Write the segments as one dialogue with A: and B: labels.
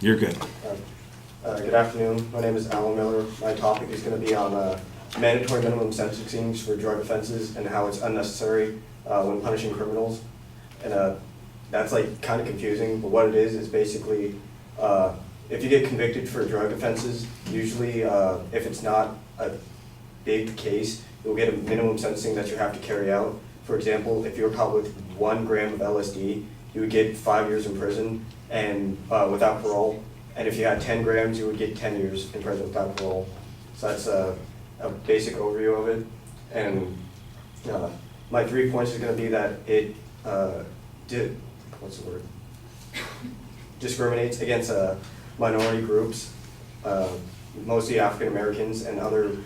A: You're good.
B: Good afternoon. My name is Alan Miller. My topic is going to be on mandatory minimum sentencing for drug offenses and how it's unnecessary when punishing criminals. And that's like kind of confusing, but what it is basically if you get convicted for drug offenses, usually if it's not a big case, you'll get a minimum sentencing that you have to carry out. For example, if you're caught with 1 gram of LSD, you would get 5 years in prison and without parole. And if you had 10 grams, you would get 10 years in prison without parole. So that's a basic overview of it. And my 3 points is going to be that it discriminates against minority groups, mostly African Americans and other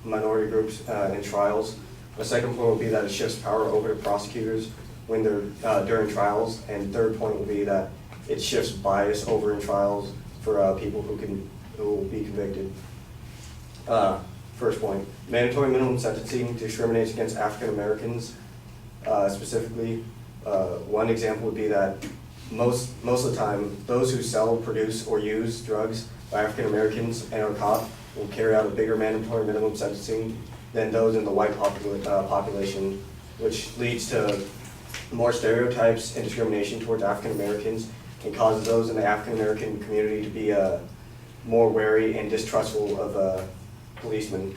B: minority groups in trials. The second point will be that it shifts power over to prosecutors when they're during trials. And third point will be that it shifts bias over in trials for people who will be convicted. First point, mandatory minimum sentencing discriminates against African Americans. Specifically, one example would be that most of the time, those who sell, produce, or use drugs by African Americans and are caught will carry out a bigger mandatory minimum sentencing than those in the white population, which leads to more stereotypes and discrimination towards African Americans and causes those in the African American community to be more wary and distrustful of policemen.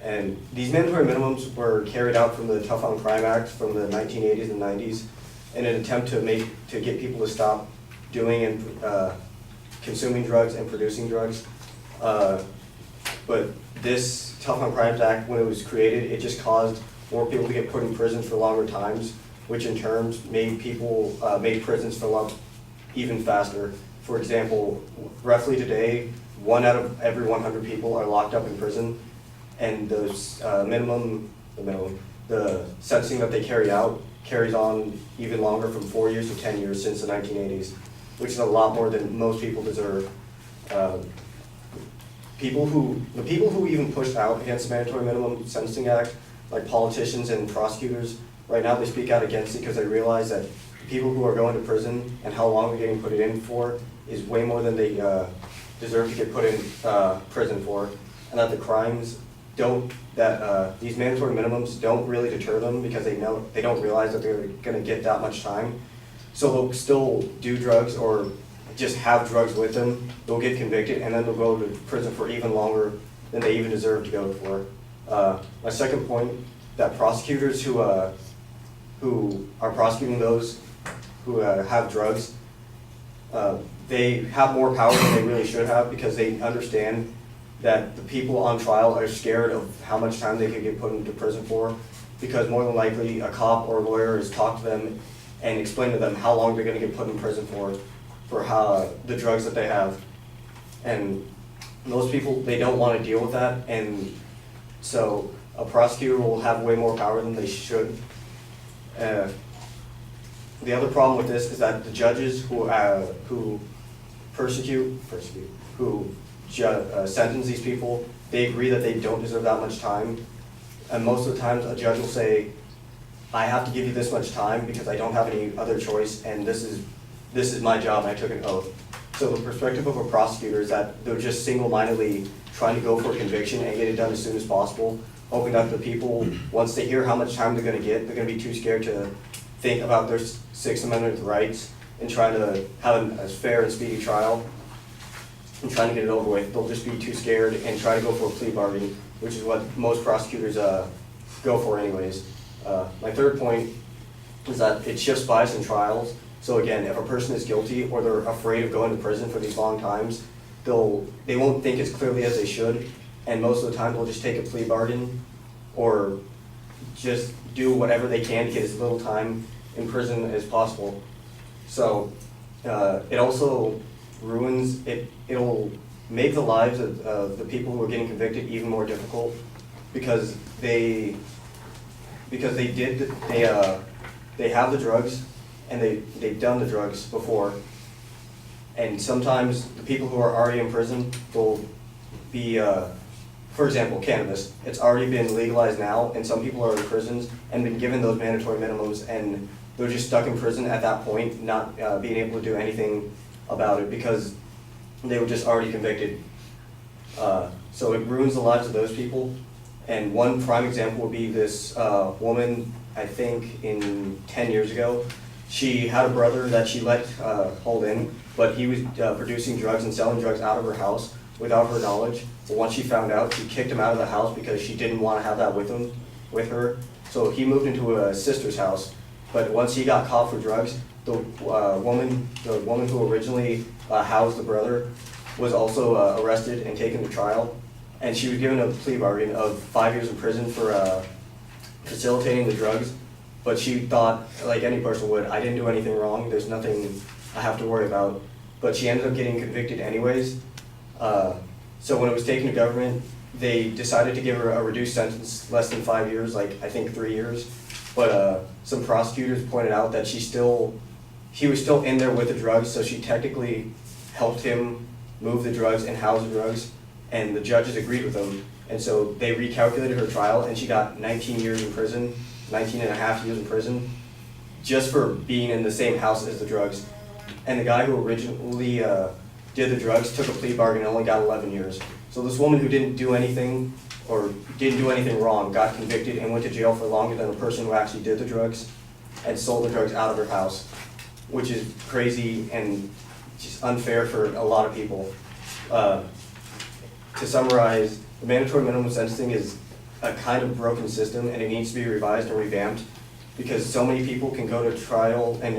B: And these mandatory minimums were carried out from the Tough on Crime Act from the 1980s and 90s in an attempt to get people to stop doing and consuming drugs and producing drugs. But this Tough on Crime Act, when it was created, it just caused more people to get put in prison for longer times, which in turn made prisons fill up even faster. For example, roughly today, 1 out of every 100 people are locked up in prison, and the sentencing that they carry out carries on even longer, from 4 years to 10 years since the 1980s, which is a lot more than most people deserve. The people who even pushed out against the Mandatory Minimum Sentencing Act, like politicians and prosecutors, right now they speak out against it because they realize that people who are going to prison and how long they're getting put in for is way more than they deserve to get put in prison for, and that the crimes these mandatory minimums don't really deter them because they don't realize that they're going to get that much time. So they'll still do drugs or just have drugs with them. They'll get convicted and then they'll go to prison for even longer than they even deserve to go for. My second point, that prosecutors who are prosecuting those who have drugs, they have more power than they really should have because they understand that the people on trial are scared of how much time they could get put into prison for, because more than likely a cop or a lawyer has talked to them and explained to them how long they're going to get put in prison for how the drugs that they have. And most people, they don't want to deal with that, and so a prosecutor will have way more power than they should. The other problem with this is that the judges who sentence these people, they agree that they don't deserve that much time. And most of the times a judge will say, I have to give you this much time because I don't have any other choice, and this is my job, and I took an oath. So the perspective of a prosecutor is that they're just single-mindedly trying to go for a conviction and get it done as soon as possible, hoping that the people, once they hear how much time they're going to get, they're going to be too scared to think about their Sixth Amendment rights and trying to have a fair and speedy trial and trying to get it over with. They'll just be too scared and try to go for a plea bargain, which is what most prosecutors go for anyways. My third point is that it shifts bias in trials. So again, if a person is guilty or they're afraid of going to prison for these long times, they won't think as clearly as they should, and most of the time they'll just take a plea bargain or just do whatever they can to get as little time in prison as possible. So it also it'll make the lives of the people who are getting convicted even more difficult because they have the drugs and they've done the drugs before, and sometimes the people who are already in prison will be for example, cannabis. It's already been legalized now, and some people are in prisons and been given those mandatory minimums, and they're just stuck in prison at that point, not being able to do anything about it because they were just already convicted. So it ruins the lives of those people. And one prime example would be this woman, I think in 10 years ago. She had a brother that she let hold in, but he was producing drugs and selling drugs out of her house without her knowledge. But once she found out, she kicked him out of the house because she didn't want to have that with her. So he moved into a sister's house. But once he got caught for drugs, the woman who originally housed the brother was also arrested and taken to trial. And she was given a plea bargain of 5 years in prison for facilitating the drugs. But she thought, like any person would, I didn't do anything wrong, there's nothing I have to worry about. But she ended up getting convicted anyways. So when it was taken to government, they decided to give her a reduced sentence, less than 5 years, like I think 3 years. But some prosecutors pointed out that he was still in there with the drugs, so she technically helped him move the drugs and house the drugs, and the judges agreed with them. And so they recalculated her trial, and she got 19 years in prison, 19 and a half years in prison, just for being in the same house as the drugs. And the guy who originally did the drugs took a plea bargain and only got 11 years. So this woman who didn't do anything wrong got convicted and went to jail for longer than the person who actually did the drugs and sold the drugs out of her house, which is crazy and just unfair for a lot of people. To summarize, the mandatory minimum sentencing is a kind of broken system, and it needs to be revised and revamped because so many people can go to trial and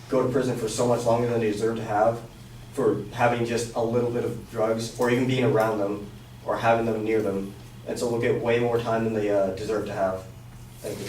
B: go to prison for so much longer than they deserve to have for having just a little bit of drugs or even being around them or having them near them. And so they'll get way more time than they deserve to have. Thank you.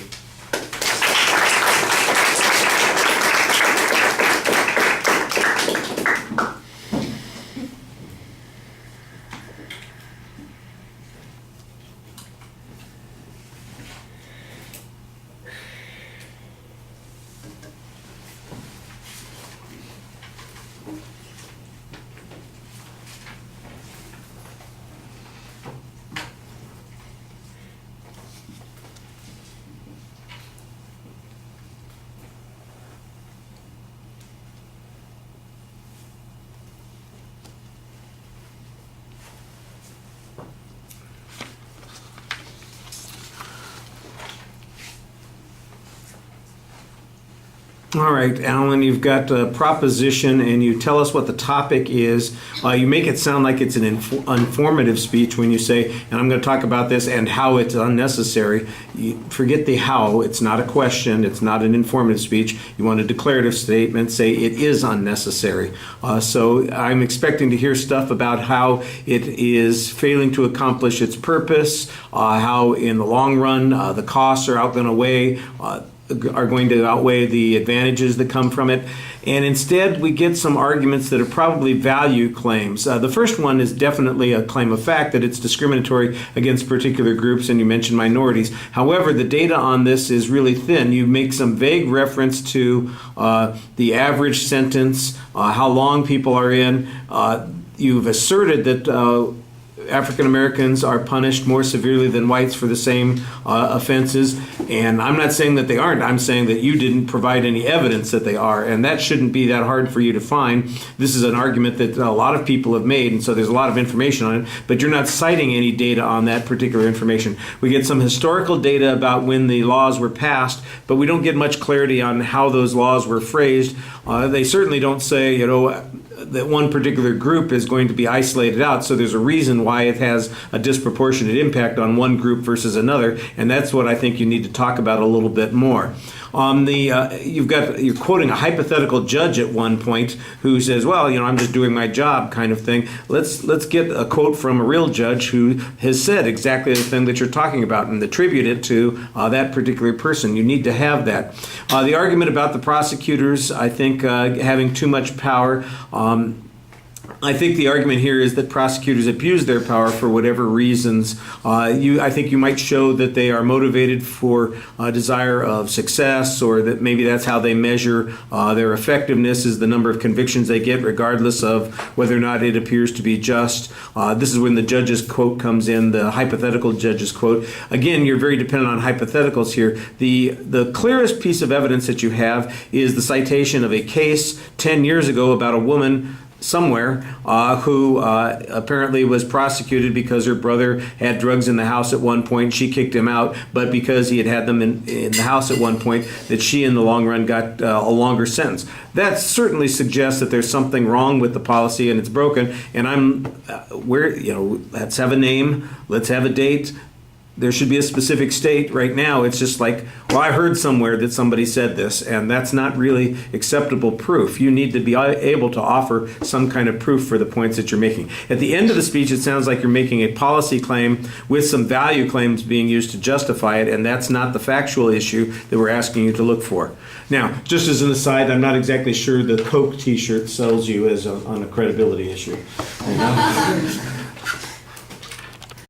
A: All right, Alan, you've got a proposition and you tell us what the topic is. You make it sound like it's an informative speech when you say, and I'm going to talk about this and how it's unnecessary. You forget the how. It's not a question. It's not an informative speech. You want a declarative statement, say it is unnecessary. So I'm expecting to hear stuff about how it is failing to accomplish its purpose, how in the long run the costs are are going to outweigh the advantages that come from it. And instead, we get some arguments that are probably value claims. The first one is definitely a claim of fact that it's discriminatory against particular groups, and you mentioned minorities. However, the data on this is really thin. You make some vague reference to the average sentence, how long people are in. You've asserted that African Americans are punished more severely than whites for the same offenses, and I'm not saying that they aren't. I'm saying that you didn't provide any evidence that they are, and that shouldn't be that hard for you to find. This is an argument that a lot of people have made, and so there's a lot of information on it, but you're not citing any data on that particular information. We get some historical data about when the laws were passed, but we don't get much clarity on how those laws were phrased. They certainly don't say, that one particular group is going to be isolated out, so there's a reason why it has a disproportionate impact on one group versus another, and that's what I think you need to talk about a little bit more. You're quoting a hypothetical judge at one point who says, well, I'm just doing my job kind of thing. Let's get a quote from a real judge who has said exactly the thing that you're talking about and attribute it to that particular person. You need to have that. The argument about the prosecutors, I think, having too much power, I think the argument here is that prosecutors abuse their power for whatever reasons. I think you might show that they are motivated for a desire of success, or that maybe that's how they measure their effectiveness, is the number of convictions they get, regardless of whether or not it appears to be just. This is when the judge's quote comes in, the hypothetical judge's quote. Again, you're very dependent on hypotheticals here. The clearest piece of evidence that you have is the citation of a case 10 years ago about a woman somewhere who apparently was prosecuted because her brother had drugs in the house at one point. She kicked him out, but because he had them in the house at one point, that she in the long run got a longer sentence. That certainly suggests that there's something wrong with the policy and it's broken. And let's have a name, let's have a date. There should be a specific state. Right now, it's just like, well, I heard somewhere that somebody said this, and that's not really acceptable proof. You need to be able to offer some kind of proof for the points that you're making. At the end of the speech, it sounds like you're making a policy claim with some value claims being used to justify it, and that's not the factual issue that we're asking you to look for. Now, just as an aside, I'm not exactly sure the Coke t-shirt sells you on a credibility issue. You know?